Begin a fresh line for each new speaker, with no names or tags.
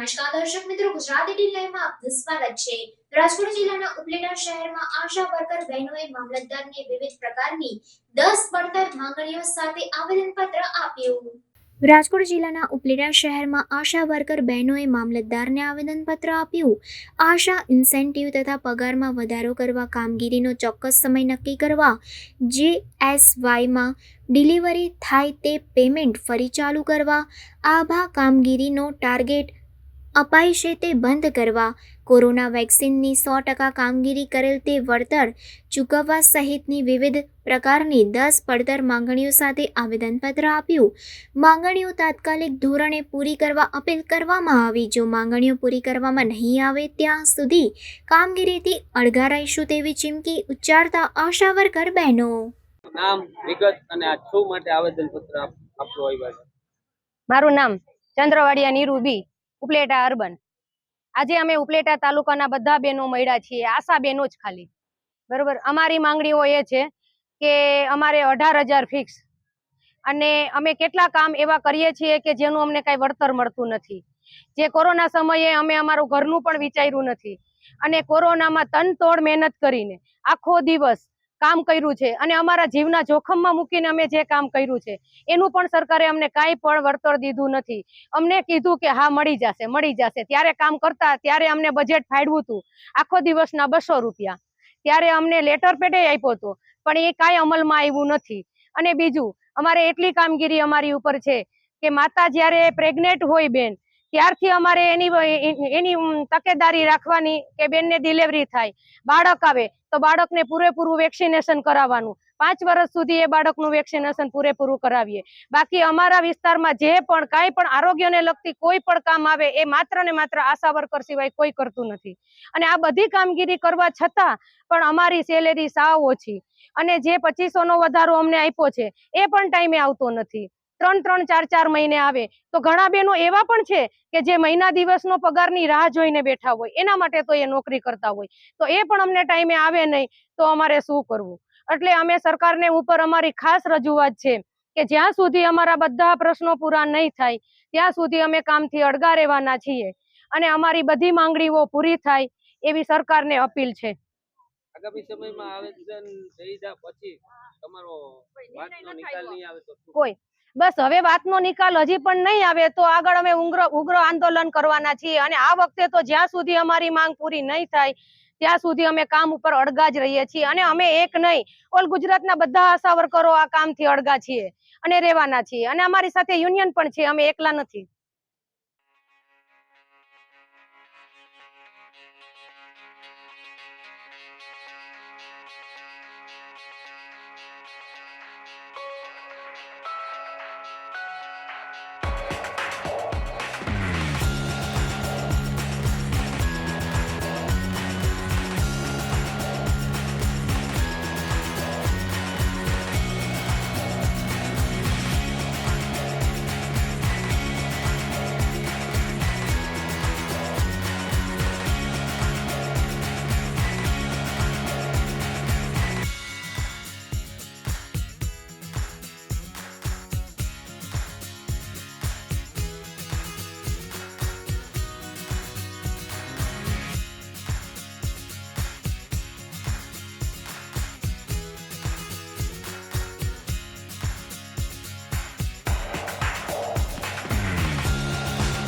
નમસ્કાર દર્શક મિત્રો, ગુજરાત 18 લાઈવમાં આપનું સ્વાગત છે। રાજકોટ જિલ્લાના ઉપલેટા શહેરમાં આશા વર્કર બહેનોએ મામલતદારને વિવિધ પ્રકારની 10 પડતર માંગણીઓ સાથે આવેદનપત્ર આપ્યું। રાજકોટ જિલ્લાના ઉપલેટા શહેરમાં આશા વર્કર બહેનોએ મામલતદારને આવેદનપત્ર આપ્યું। આશા ઇન્સેન્ટિવ તથા પગારમાં વધારો કરવા, કામગીરીનો ચોક્કસ સમય નક્કી કરવા, JSYમાં ડિલિવરી થાય તે પેમેન્ટ ફરી ચાલુ કરવા, આભા કામગીરીનો ટાર્ગેટ અપાય છે તે બંધ કરવા, કોરોના વેક્સિનની 100% કામગીરી કરેલ તે વળતર ચૂકવવા સહિતની વિવિધ પ્રકારની 10 પડતર માંગણીઓ સાથે આવેદનપત્ર આપ્યું। માંગણીઓ તાત્કાલિક ધોરણે પૂરી કરવા અપીલ કરવામાં આવી। જો માંગણીઓ પૂરી કરવામાં નહીં આવે ત્યાં સુધી કામગીરીથી અળગા રહીશું તેવી ચીમકી ઉચ્ચારતા આશા વર્કર બહેનો
નામ વિગત અને આ શું માટે આવેદનપત્ર આપવા આવ્યા છે?
મારું નામ ચંદ્રવાડિયા નીરુ બી, ઉપલેટા અર્બન। આજે અમે ઉપલેટા તાલુકાના બધા બહેનો મળ્યા છીએ, આશા બહેનો જ ખાલી, બરોબર। અમારી માંગણીઓ એ છે કે અમારે 18,000 ફિક્સ, અને અમે કેટલા કામ એવા કરીએ છીએ કે જેનું અમને કાંઈ વળતર મળતું નથી। જે કોરોના સમયે અમે અમારું ઘરનું પણ વિચાર્યું નથી, અને કોરોનામાં તનતોડ મહેનત કરીને આખો દિવસ કામ કર્યું છે, અને અમારા જીવના જોખમમાં મૂકીને અમે જે કામ કર્યું છે એનું પણ સરકારે અમને કાંઈ પણ વળતર દીધું નથી। અમને કીધું કે હા મળી જશે, ત્યારે કામ કરતા ત્યારે અમને બજેટ ફાળવ્યું હતું આખો દિવસના 200 રૂપિયા, ત્યારે અમને લેટર પેડે આપ્યો હતો, પણ એ કાંઈ અમલમાં આવ્યું નથી। અને બીજું, અમારે એટલી કામગીરી અમારી ઉપર છે કે માતા જ્યારે પ્રેગ્નેન્ટ હોય બેન, ત્યારથી અમારે એની તકેદારી રાખવાની કે બેનને ડિલિવરી થાય, બાળક આવે તો બાળકને પૂરેપૂરું વેક્સિનેશન કરાવવાનું, 5 વર્ષ સુધી એ બાળકનું વેક્સિનેશન પૂરેપૂરું કરાવીએ। બાકી અમારા વિસ્તારમાં જે પણ કાંઈ પણ આરોગ્યને લગતી કોઈ પણ કામ આવે એ માત્ર ને માત્ર આશા વર્કર સિવાય કોઈ કરતું નથી। અને આ બધી કામગીરી કરવા છતાં પણ અમારી સેલેરી સાવ ઓછી, અને જે 2500 નો વધારો અમને આપ્યો છે એ પણ ટાઈમે આવતો નથી। 3-3, 4-4 મહિને આવે તો ઘણા બહેનો એવા પણ છે કે જે મહિના દિવસનો પગારની રાહ જોઈને બેઠા હોય, એના માટે તો એ નોકરી કરતા હોય, તો એ પણ અમને ટાઈમે આવે નહીં તો અમારે શું કરવું? એટલે અમે સરકારને ઉપર અમારી ખાસ રજૂઆત છે કે જ્યાં સુધી અમારા બધા પ્રશ્નો પૂરા નહીં થાય ત્યાં સુધી અમે કામથી અળગા રહેવાના છીએ, અને અમારી બધી માંગણીઓ પૂરી થાય એવી સરકારને અપીલ છે।
આગામી સમયમાં આવેદન થઈ જાય પછી તમારો વાતનો નિકાલ નહીં આવે તો
કોઈ બસ હવે વાતનો નિકાલ હજી પણ નહીં આવે તો આગળ અમે ઉગ્ર આંદોલન કરવાના છીએ, અને આ વખતે તો જ્યાં સુધી અમારી માંગ પૂરી નહીં થાય ત્યાં સુધી અમે કામ ઉપર અળગા જ રહીએ છીએ। અને અમે એક નહીં, ઓલ ગુજરાતના બધા આશા વર્કરો આ કામથી અળગા છીએ અને રહેવાના છીએ, અને અમારી સાથે યુનિયન પણ છે, અમે એકલા નથી।